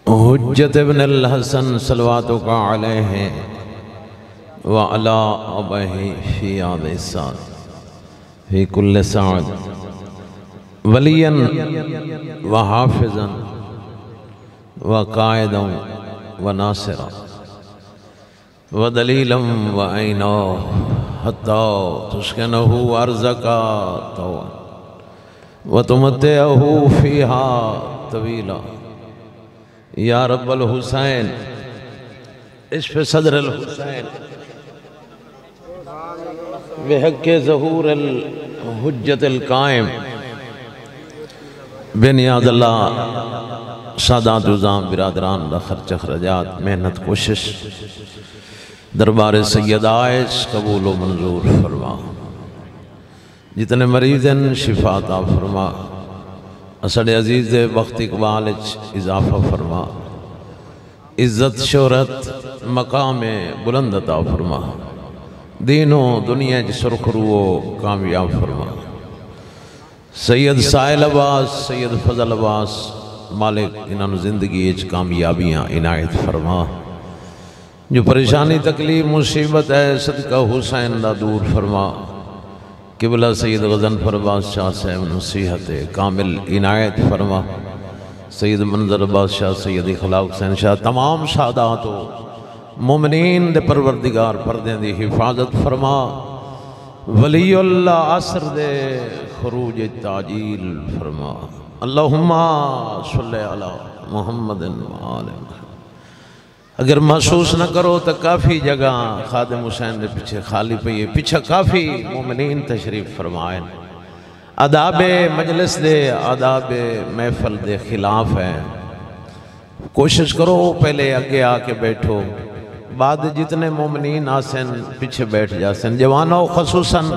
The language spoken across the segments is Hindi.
हुज्जत इब्न अल हसन सलवातु का अलैहि व अला अबही फी आदि साद फी कुल्ल साद वलियन व हाफिजन व कायदन व नासिरा व दलीलम व ऐना हत्ता तुस्किनहु अर्ज़का तौअन व तुमत्तिअहु फीहा तवीला या रब्बल हुसैन इश्फ़ सदरल हुसैन बिहक़्क़ि ज़हूरिल हुज्जतिल कायम बिनियादल्लाह सादात उज़ाम बिरादरान दा खर्च अखराजात मेहनत कोशिश दरबार सैयद आयश कबूल व मंजूर फरमा। जितने मरीज़न शिफा अता फरमा। असड़े अजीज़ वक्त इकबाल इजाफा फरमा। इज़्ज़त शोहरत मकाम बुलंद अता फरमा। दीनो दुनिया च सुरखरुओ कामयाब फरमा। सैयद साहिल अब्बास सैयद फजल अब्बास मालिक इन्होंने जिंदगी कामयाबियाँ इनायत फरमा। जो परेशानी तकलीफ मुसीबत है सदका हुसैन दा दूर फरमा। किबला सैयद गज़नफर अब्बास शाह साहब नसीहत कामिल इनायत फरमा। सैयद मंजर अब्बास शाह सैयद इखलाक हुसैन शाह तमाम सादात मोमिनीन दे परवरदिगार पर्दे दी हिफाजत फरमा। वलीउल्लाह असर दे खरूज ताजील फरमा। अल्लाहुम्मा सल्लि अला मुहम्मदिन व आले मुहम्मद। अगर महसूस न करो तो काफ़ी जगह खादिम हुसैन के पीछे खाली पई है। पीछे काफ़ी मोमिनीन तशरीफ फरमाए। आदाब मजलिस दे आदाब महफल दे खिलाफ है। कोशिश करो पहले अगे आके बैठो। बाद जितने मोमिनीन आसन पीछे बैठ जासन। जवानों खसूसन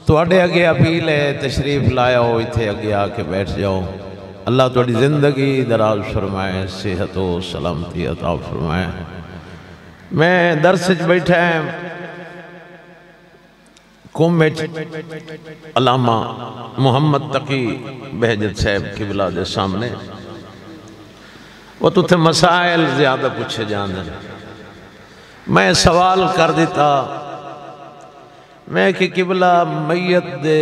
तुहाडे अगे अपील है तशरीफ लाया हो इत्थे अगे आके बैठ जाओ। अल्लाह तुहाडी जिंदगी दराज फरमाए सेहत व सलामती अता फरमाए। मैं दरस बैठा है कुम अलामा मुहम्मद तकी बहजत साहब किबला दे सामने। वो तुथे मसाइल ज्यादा पूछे जाने। मैं सवाल कर दिता मैं कि किबला मैयत दे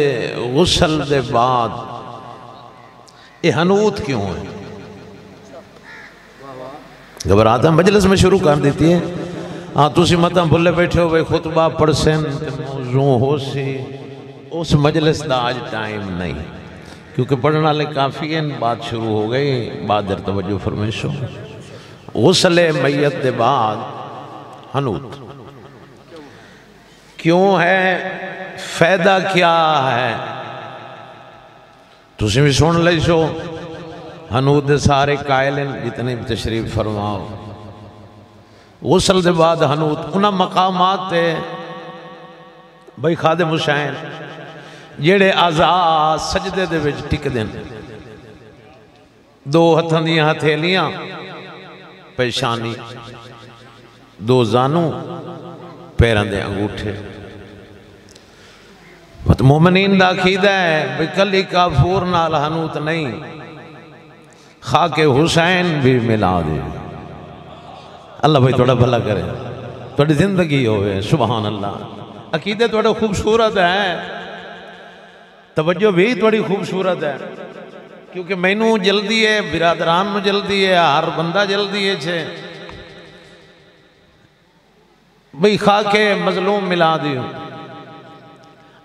गुसल दे बाद ये हनूत क्यों है? घबराता मजलिस में शुरू कर देती है। हाँ तुसी मत भुले बैठे हो भाई खुतबा पढ़सन मौजू हो सी उस मजलिस का आज टाइम नहीं क्योंकि पढ़ने वाले काफ़ी हैं। बात शुरू हो गई बाद तवज्जो फरमाइशो। गुस्ले मैयत के बाद हनूत क्यों है? फायदा क्या है? तुसी भी सुन ली सो। हनूत दे सारे कायल जितने भी तशरीफ फरमाओ। गुसल के बाद हनूत उन्हें मकामात बई खादिम हुसैन जेड़े आज़ाद सजदे दे विच टिकदे ने। दो हथां दी हथेलियां पेशानी दो जानू पैरां दे अंगूठे। मोमिनीन दा अकीदा है भाई कली काफूर नाल हनूत नहीं खाके हुसैन भी मिला दे। अल्लाह भाई थोड़ा भला करे थोड़ी जिंदगी होवे। सुभान अल्लाह। अकीदे थोड़ा खूबसूरत है। तवज्जो भी थोड़ी खूबसूरत है क्योंकि मैनू जल्दी है बिरादरान नू जल्दी है हर बंदा जल्दी है छे भाई खाके मजलूम मिला दियो।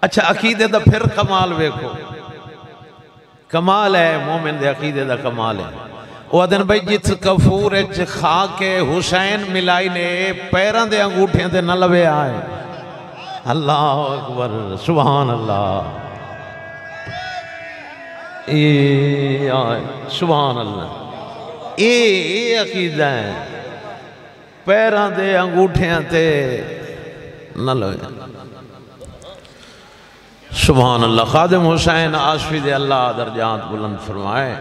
अच्छा अकीदे दा फिर कमाल वेखो। कमाल है मोमिन दे अकीदे दा कमाल है। वो दिन भाई जिस कफूर खा के हुसैन मिलाई ने पैरों के अंगूठे ते न लवे आए। अल्लाह अकबर सुभान अल्लाह। सुभान अल्लाह। ये अकीदा है पैरों के अंगूठे ते न लवे। सुभान अल्लाह। खादिम हुसैन आशफी दे अल्लाह दरजात बुलंद फरमाए।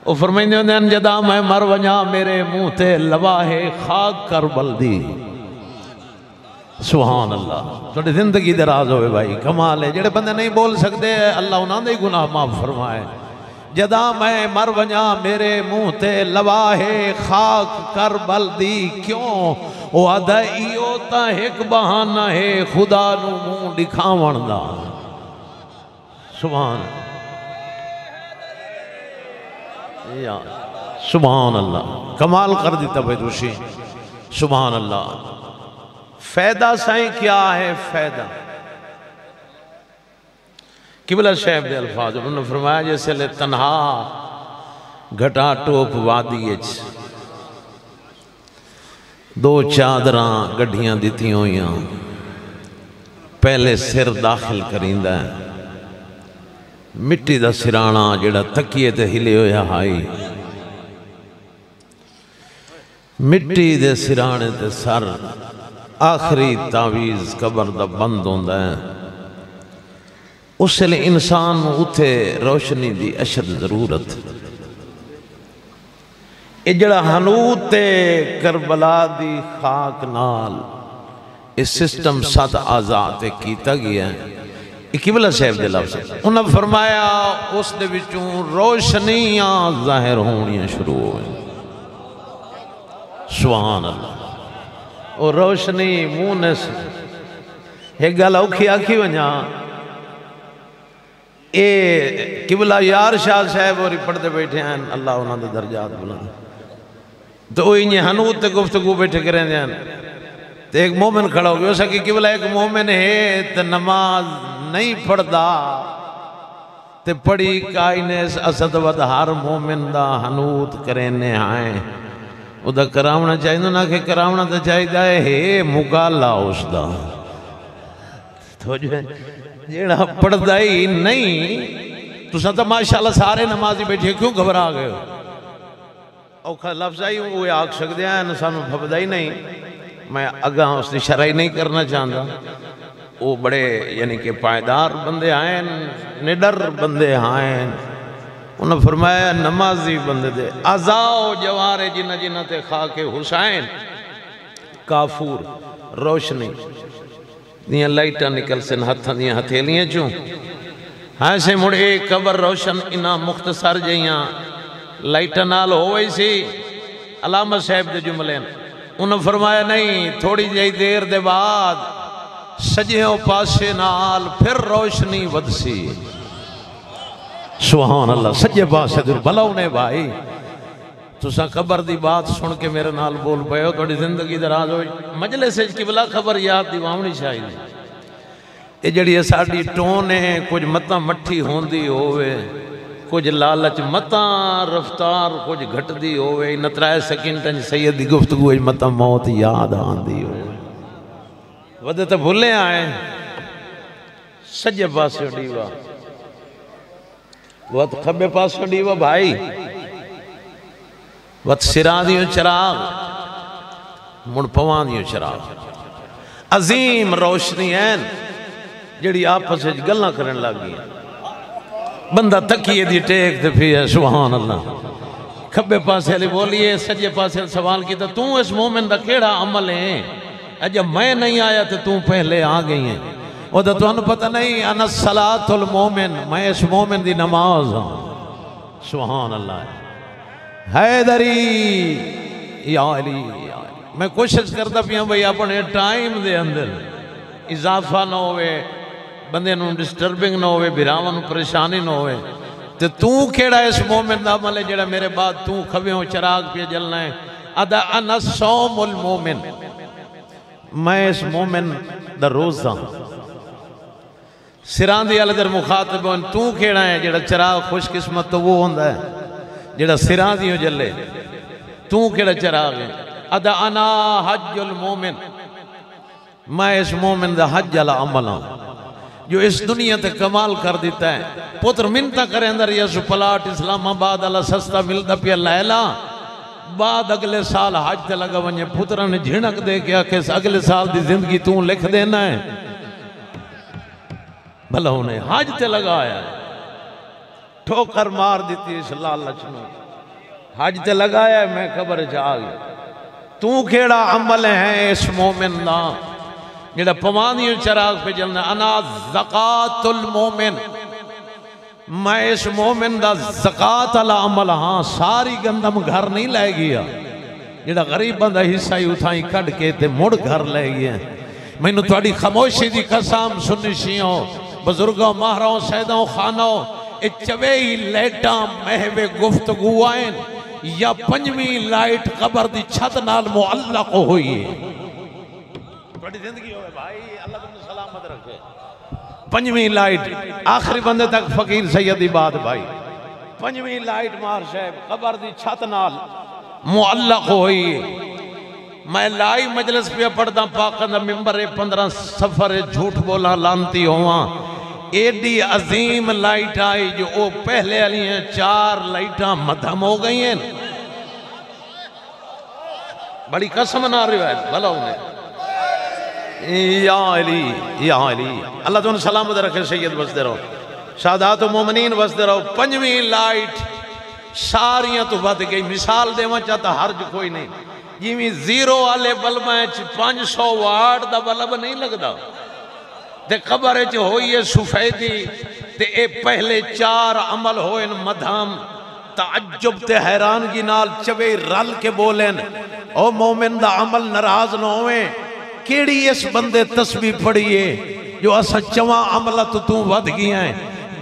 वो फरमाइंदे होंदे जदा मैं मर वजा मेरे मुंह ते लवाहे खाक कर बल्दी। सुभान अल्लाह। थोड़ी जिंदगी दराज होवे भाई कमाल है। जेड़े बंदे नहीं बोल सकते अल्लाह उन्होंने ही गुनाह माफ फरमाए। जदा मैं मर वजा मेरे मुंह ते लवाहे खाक कर बल दी क्यों ओ आदा इहो ता एक बहाना है खुदा नू मुंह दिखावण दा। सुभान या सुभान अल्लाह, कमाल कर दिता भाई तुसी। सुभान अल्लाह। फायदा साईं क्या है? फायदा किबला साहब के अल्फाज उन्होंने फरमाया जैसे तनहा घटा टोप वादी दो चादर गड्डियां दिती हुई, पहले सिर दाखिल करींदा है, मिट्टी का सिराना जेड़ा तकिए ते हिले होया हाई, मिट्टी दे सिराने ते सर, आखिरी तावीज़ कबर दा बंद होंदा है। उसले इंसान उथे रोशनी दी अशद जरूरत। ये जड़ा हनूत ते करबला दी खाक नाल इस सिस्टम सत आजाद कीता गया है। किबला साहब दे लफ्ज़ उन्हें फरमाया उस दे विचों रोशनियां जाहिर होनियां शुरू हो गई। सुभान अल्लाह। और रोशनी मुंह ने एक गल औखी आखी वजा, ये किबला यार शाह साहब और पढ़ते बैठे हैं, अल्लाह उन्होंने दर्जात बुलंद, तो इन्हें हनूत ते गुफ्तगू बैठे करें हैं, तो एक मोमिन खड़ा हो गया सकी किबला एक मोमिन है तो नमाज नहीं पढ़ता, तो पढ़ी काई ने असद वद हर मोमिन दा हनूत करेने आए उदा करावना चाहिए ना कि करावना तो चाहिए है मुकाला उसका, तो जो जेड़ा पढ़ता ही नहीं तुसा तो माशाल्लाह सारे नमाजी बैठे क्यों घबरा गए हो? औखा लफ्ज़ आई वो आख सकते हैं सानू फबदा ही नहीं। मैं अगा उसकी शराई नहीं करना चाहता, वो बड़े यानी कि पायदार बंदे आए, निडर बंदे आए। उन्हें फरमाया नमाजी बंदे दे आजाओ जवारे जिन्ना जिन्ना ते खाके हुसैन काफूर रोशनी दियां लाइटा निकल सन हथा दियां हथेलियां चूं, हाँ से मुड़े कबर रोशन इना मुख्तसर जइयां लाइटा नाल हो गई सी। अलामा साहब के जुमले उन्हें फरमाया नहीं थोड़ी जी देर दे बाद सज्जो पासे नाल फिर रोशनी वधसी। सुभान अल्लाह। सज्जे पासे भला उन्हें भाई तुसा खबर दी बात सुन के मेरे नाल बोल पे हो, थोड़ी जिंदगी दराज हो। मजले से किबला खबर याद दिवावनी चाहिए। ये जड़ी साड़ी टोन है कुछ मता मट्ठी होंदी होवे, कुछ लालच मता रफ्तार कुछ घटदी होवे, इन 3 सेकंड सैयद दी गुफ्तगू मता मौत याद आंदी हो। वदे तो भुले आए सज्जे पासे डीवा, वत खब्बे पासे डीवा भाई, वत सिरा दियो चराग मुड़ पवां दियो चराग। अजीम रोशनी है जड़ी आपस में गल्लां करन लग गई। बंदा तकिए दी टेक ते फिर सुभान अल्लाह। खब्बे पासे वाली बोलिए, सज्जे पासे सवाल किया तू इस मोमिन दा केड़ा अमल है, अज मैं नहीं आया तो तू पहले आ गई है। वो तो तुहानू पता नहीं अना सलातुल मोमिन, मैं इस मोमिन दी नमाज हाँ। सुभान अल्लाह। हैदरी या अली, मैं कोशिश करता पिया भाई अपने टाइम दे अंदर इजाफा ना होवे, बंदे नू डिस्टर्बिंग ना होवे, बिरावां नू परेशानी ना होवे। ते तू केड़ा इस मोमिन दा अमल है जेड़ा मेरे बाद तू खब्बेओं चिराग पे जलना है? अदा अना सौमुल मोमिन, मैं इस मोमिन दा रोज़ा। सिरां दी अलदर मुखातब होन, तू केड़ा है जेड़ा चिराग खुशकिस्मत तो वो होंदा है जेड़ा सिरां दी जले, तू केड़ा चिराग है? अदा अना हज्जुल मोमिन, मैं इस मोमिन दा हज वाला अमल हाँ जो इस दुनिया ते कमाल कर दिता है। पुत्र मिन्नता करे अंदर यसु पलाट इस्लामाबाद वाला सस्ता मिलता पिया लैला, बाद अगले साल हज ते लगा वने, पुत्र ने झिणक दे के आखे अगले साल दी जिंदगी तू लिख देना है। भला उन्हें हज ते लगाया, ठोकर मार दी इस लालच में, हज ते लगाया, मैं खबर जा गई। तू केड़ा अमल है इस मोमिन दा जेड़ा पवानी चिराग पे जलना? अना ज़कातुल मोमिन, मैं इस मोमिन दा ज़कात वाला अमल हाँ सारी गंदम घर नहीं लै गया जेड़ा गरीबां दा हिस्सा ही उठाई कढ़ के ते मुड़ घर ले गया मैनू थोड़ी खामोशी दी कसम सुनिशियों बुजुर्गों माहरों सैदों खानों ये चवे ही लाइटा महवे गुफ्तगू आएन या पंजवी लाइट कबर दी छत नाल मुअल्लक हुई है थोड़ी जिंदगी होवे भाई अल्लाह तुमने सलामत रखे पंजवी लाइट आखिरी बंदे तक फकीर सैयद दी बात भाई पंजवी लाइट मार साहब कबर दी छत नाल मुअल्लक हुई मैं लाई मजलिस पे पढ़दा पाक दा मिंबर 15 सफर झूठ बोला लानती होवा एडी अजीम लाइट आई जो वो पहले वाली 4 लाइटा मध्यम हो गई हैं बड़ी कसम ना रिवायत भला उन्हें या अली अल्लाह तुम सलामत रखे सैयद बसते रहो सादात मोमिनीन बसते रहो पंजवी लाइट सारियां तो बद गई मिसाल देवा चाहता हर्ज कोई नहीं जिमें 0 वाले बल्ब 500 वाट दा बल्ब नहीं लगता ते कबर च होई है सुफैदी ते ए पहले 4 अमल होए मधम ताज्जुब ते हैरानगी नाल चवे रल के बोलेन ओ मोमिन दा अमल नाराज न होवे केड़ी इस बंदे तस्बीह पढ़िए जो असा चवा अमल तो तू वध गया है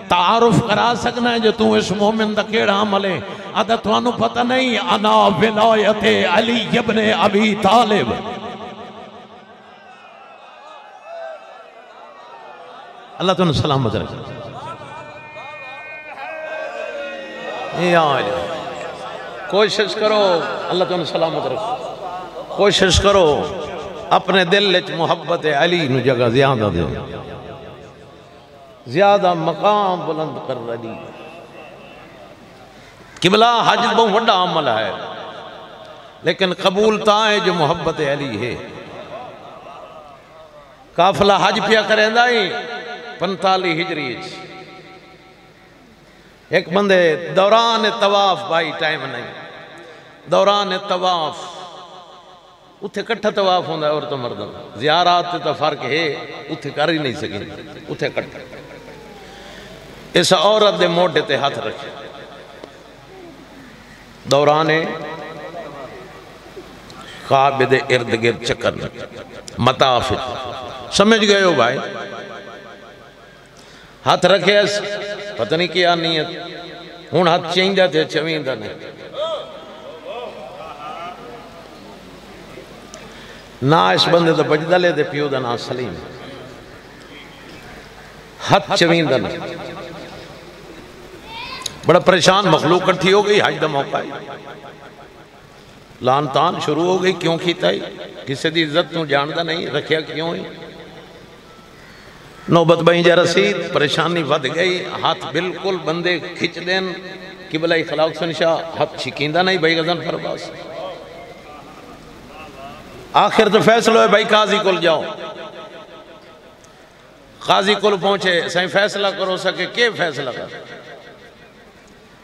तारुफ करा सकना है जो तू इस मोमिन दा केड़ा अमल है अदा तुहानू पता नहीं अना विलायत अली इब्न अबी तालिब अल्लाह तुम सलामत रखे कोशिश करो अल्लाह तुम सलामत रखे कोशिश करो अपने दिल च मुहब्बत अली नू जगह ज्यादा दे ज्यादा मकाम बुलंद कर अली किबला हज बहुत बड़ा अमल है लेकिन कबूलता है जो मुहब्बत अली है काफिला हज पिया करेंदा ही 45 हिजरी एक बंदे दौरान तवाफ भाई टाइम नहीं दौरान तवाफ उत्थे कट्ठा तवाफ होंदा और तो मर्द ज़ियारत तो फर्क है उत्थे कर ही नहीं सके उत्थे कट्ठा इस औरत दे मोढे ते हाथ रखे दौरान काबे दे इर्द गिर्द चक्कर मताफ समझ गए हो भाई हाथ रखे पता नहीं क्या नीयत हुण हाथ चाहिए थे चवींदा नहीं ना इस बंदे तो बजदा ले दे प्यो का ना सलीम हाथ चवींदा नहीं बड़ा परेशान मखलूक कट्ठी हो गई हज का मौका है लान तान शुरू हो गई क्यों कीता है किसी की इज्जत तू जानता नहीं रखिया क्यों है नौबत बही जा रसीद परेशानी वध गई हाथ बिल्कुल बंदे खिंच देन कि भला इखलाक सुनशा हाथ छिकींदा नहीं भाई गजन फरबास आखिर तो फैसला है भाई काजी को जाओ काजी को पहुंचे सही फैसला करो सके के फैसला कर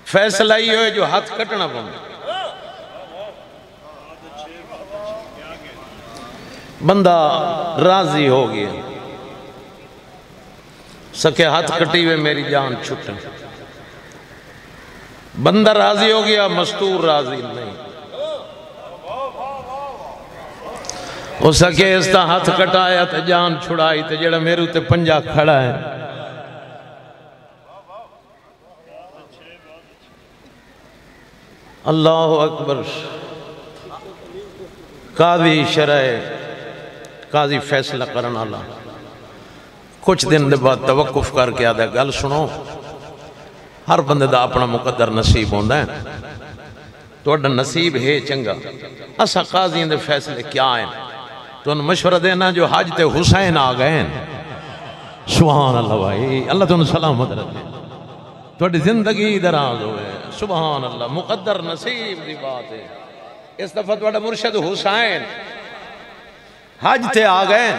फैसला ही हो जो हाथ कटना पड़े बंदा राजी हो गया सके हाथ कटी हुए मेरी जान छुटे बंदा राजी हो गया मस्तूर राजी नहीं हो सके इसका हाथ कटाया तो जान छुड़ाई तो जेड़ा मेरे उत्ते पंजा खड़ा है अल्लाह अकबर काजी शरय काजी फैसला करने वाला कुछ दिन के बाद तवक्कुफ करके आदा गल सुनो हर बंदे का अपना मुकद्दर नसीब होंदा है तुहाडा नसीब है चंगा असा काज़ियों के फैसले क्या हैं तुहानू मशवरा देना जो हज ते हुसैन आ गए सुभान अल्लाह भाई अल्लाह तुहानू सलामत रखे तुहाडी जिंदगी दराज होवे सुभान अल्लाह मुकद्दर नसीब की बात है इस दफा तुहाडा मुर्शिद हुसैन हज ते आ गए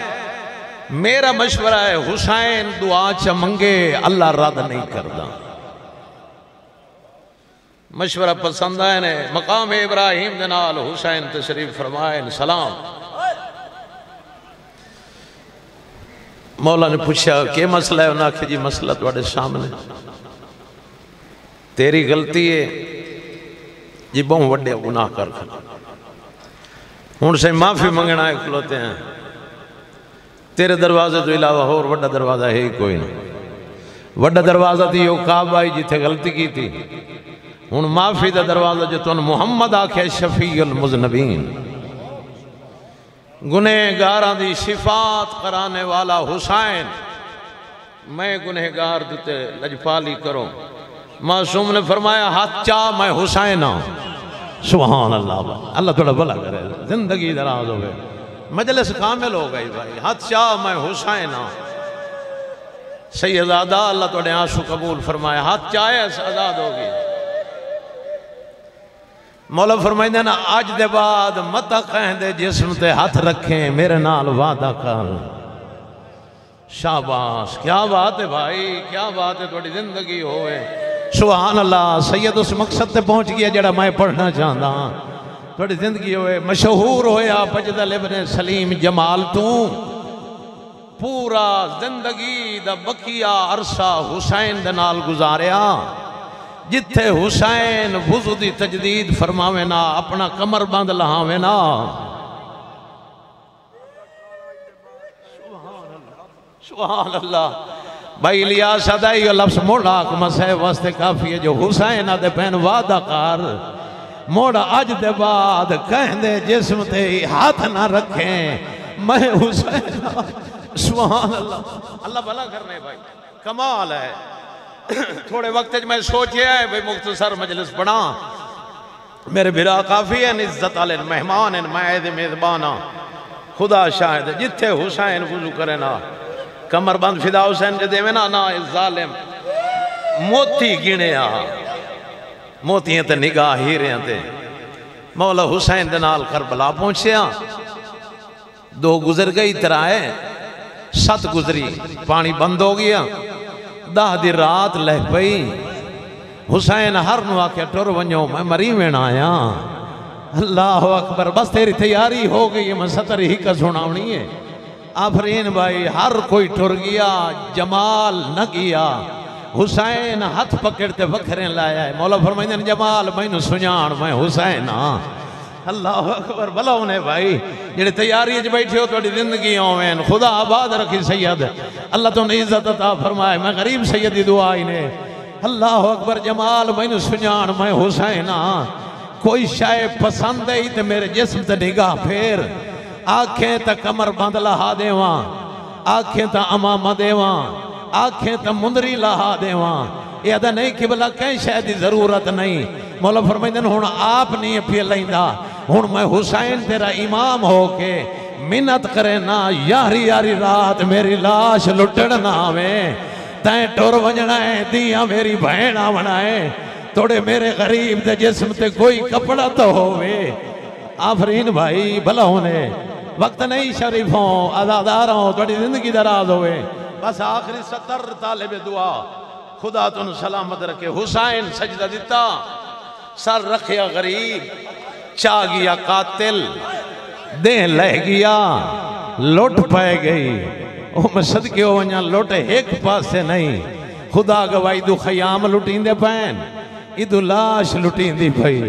मेरा मशवरा है हुसैन दुआ च मंगे अल्लाह रद्द नहीं करता मशवरा पसंद आए ने मकाम इब्राहिम दे नाल हुसैन तशरीफ फरमाए सलाम मौला ने पूछा के मसला है उन्हें आखिया जी मसला तुहाडे सामने तेरी गलती है जी, बहुत वड्डे गुनाह कर हूँ से माफ़ी मंगना है खलोते हैं। तेरे दरवाजे तो इलावा होर वड्डा दरवाज़ा है ही कोई नहीं। वड्डा दरवाज़ा थी वो काबा ही जिथे गलती की थी। हूँ माफ़ी का दरवाज़ा जो तुम मुहम्मद आखे शफीउल मुज़नबीन, गुनहगारां दी शिफात कराने वाला हुसैन। मैं गुनहगार दुते लजपाली करो। मासूम ने फरमाया हाथ चा मैं हुसैन हाँ। सुभान अल्लाह, अल्लाह थोड़ा भला करे, जिंदगी दराज हो गए, मजलिस कामिल हो गई भाई। हाथ चा मैं हुसैन हाँ। सैयदादा अल्लाह थोड़े आंसू कबूल फरमाया। हाथ चाहे आजाद होगी। मौला फरमाइंदे ना अज दे बाद मत कहंदे जिस्म ते हाथ रखें, मेरे नाल वादा कर। शाबाश, क्या बात है भाई, क्या बात है, थोड़ी जिंदगी होवे। सुभान अल्लाह। सैयद उस मकसद ते पहुंच गया जड़ा मैं पढ़ना चाहता हाँ। थोड़ी जिंदगी होवे, मशहूर होया बजदल इब्ने सलीम जमाल तू। पूरा जिंदगी दा बकिया अरसा हुसैन दे नाल गुजारिया। जिथे हुसैन वुज़ू दी तजदीद फरमावे ना, अपना कमर बंद लहावे ना। सुभान अल्लाह। भाई इलियास अदाई लफ्ज़ मोड़ा मसह वास्ते काफी है। जो हुसैन आदे पैन वादा कर, मोड़ा अज दे बाद कहंदे जिस्म ते हाथ ना रखें, मैं हुसैन। सुभान अल्लाह। अल्लाह भला करने भाई, कमाल है। थोड़े वक्त मैं सोचे है भाई मुख्तसर मजलिस पढ़ा। मेरे बिरा काफी है, इज्जत वाले मेहमान हैं, मैं मेजबान हाँ। खुदा शायद जिथे हुसैन वुज़ू करे ना, कमर बंद फिदा हुसैन जो देवे ना, ना जालिम मोती गिने आ, मोतियां ते निगाह हीरियां ते। मौला हुसैन दे नाल करबला पहुंचिया। दो गुजर गई, तराए सत गुजरी, पानी बंद हो गया। 10 दी रात लह पई। हुसैन हर नु आख्या टुर वञो, मैं मरी वेण आया। अल्लाह अकबर, बस तेरी तैयारी हो गई है, मैं 70 ही का सुनावनी है। आफरीन भाई, हर कोई टुर गया, जमाल न गया। हुसैन हाथ पकड़ते वखरे लाया है। मौला फरमाइंदे ने जमाल मैनू सुझाण, मैं हुसैन हाँ। अल्लाह अकबर। भला उन्हें भाई जेडे तैयारी बैठे हो, थोड़ी जिंदगी ओवेन। खुदा आबाद रखी सैयद, अल्लाह तुम इज्जत अता फरमाए। मैं गरीब सैयद की दुआ ही ने। अल्लाह अकबर। जमाल मैनू सुझाण, मैं हुसैन हाँ। कोई शाय पसंद आई तो मेरे जिस्म ते निगाह फेर। आखें तो कमर बंद लहा देवा, आखें तो अमामा देवा, आखें तो मुंदरी लहा देवा। यह नहीं कि भला कहीं शायद की जरूरत नहीं। मौला फरमाइंदे हुण आप नहीं पी लैंदा, हुण मैं हुसैन तेरा इमाम हो के मिन्नत करे ना, यारी यारी रात मेरी लाश लुटण ना आवे। तैं टुर वजना है, दिया मेरी भैन आवना है। थोड़े मेरे गरीब दे जिस्म ते कोई कपड़ा तो होवे। आफरीन भाई, भला होने वक्त नहीं शरीफों अदादारों, थोड़ी जिंदगी दराज होवे। बस आखिरी 70 तालिब दुआ, खुदा तुन सलामत रखे। हुसैन सजदा दिता, सर रखिया गरीब, चा गया कातिल, देह लह गया, लुट पै गई। ओ मैं सदके हो वञा, लुट एक पासे नहीं। खुदा गवाई दू खयाम लुटींदे पैन, इदू लाश लुटींदी पई।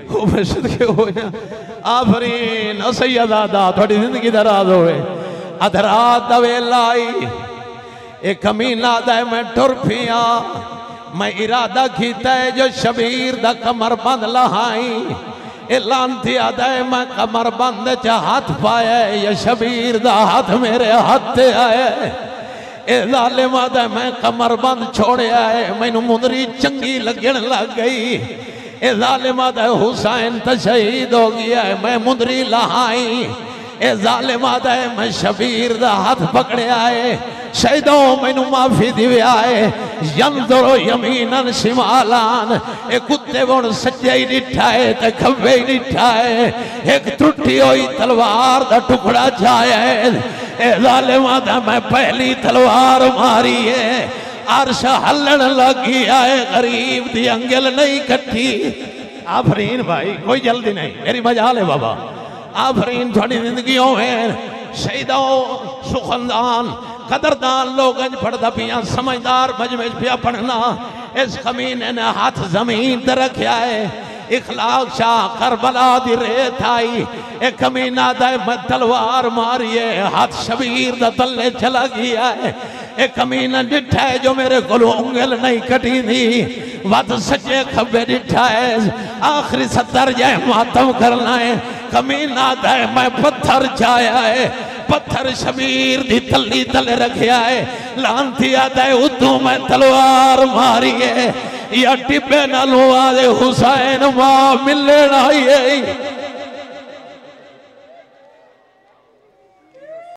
ओ मैं सदके हो वञा। आफरीन सैयदादा, थोड़ी जिंदगी दराज होवे। अधरात दा वेला आई, एक कमीना दा मैं टुर पिया। मैं इरादा कीता है जो शबीर दा कमर बंद लहाई। ए लांती आदा है मैं कमर बंद च हाथ पाया, या शबीर दा हाथ मेरे हाथ आया। ए जालिम आदा है मैं कमर बंद छोड़िया है, मैनू मुंदरी चंगी लगन लग गई। ए जालिम आदा है हुसैन तो शहीद हो गया है, मैं मुंदरी लहाई। ए जालिम आदा है मैं शबीर दा हाथ पकड़िया है। शहीदों मैनू माफी दिव्या है। यंदरो यमीनन शिमालान, ए कुत्ते वण सज्जे ही डिठा है ते खब्बे ही डिठा है। एक त्रुटी हुई तलवार दा टुकड़ा छाया है। ए जालिमा दा मैं पहली तलवार मारी है। अर्श हलन लगी है, गरीब दी अंगल नहीं कट्ठी। आफरीन भाई, कोई जल्दी नहीं, मेरी मजाल है बाबा। आफरीन थोड़ी जिंदगियों में शहीदों सुखनदान कदरदान लोग पढ़ता पिया, समझदार मजमे पिया पढ़ना। इस कमीने ने हाथ जमीन पर रखा है। इखलाक शाह करबला दी रेत आई, एक कमीना दे मैं तलवार मारिए हाथ शबीर दा तले चला गया है। एक कमीना डिठा है जो मेरे को उंगल नहीं कटी थी, वत सच्चे खब्बे डिठा है। आखिरी 70 जाए मातम करना है, कमीना दे मैं पत्थर छाया है, पत्थर शबीर दी तली तले रखा है। लांती आता है उदू मैं तलवार मारी है, या टिब्बे नालू आदे हुसैन मां मिलने आई है।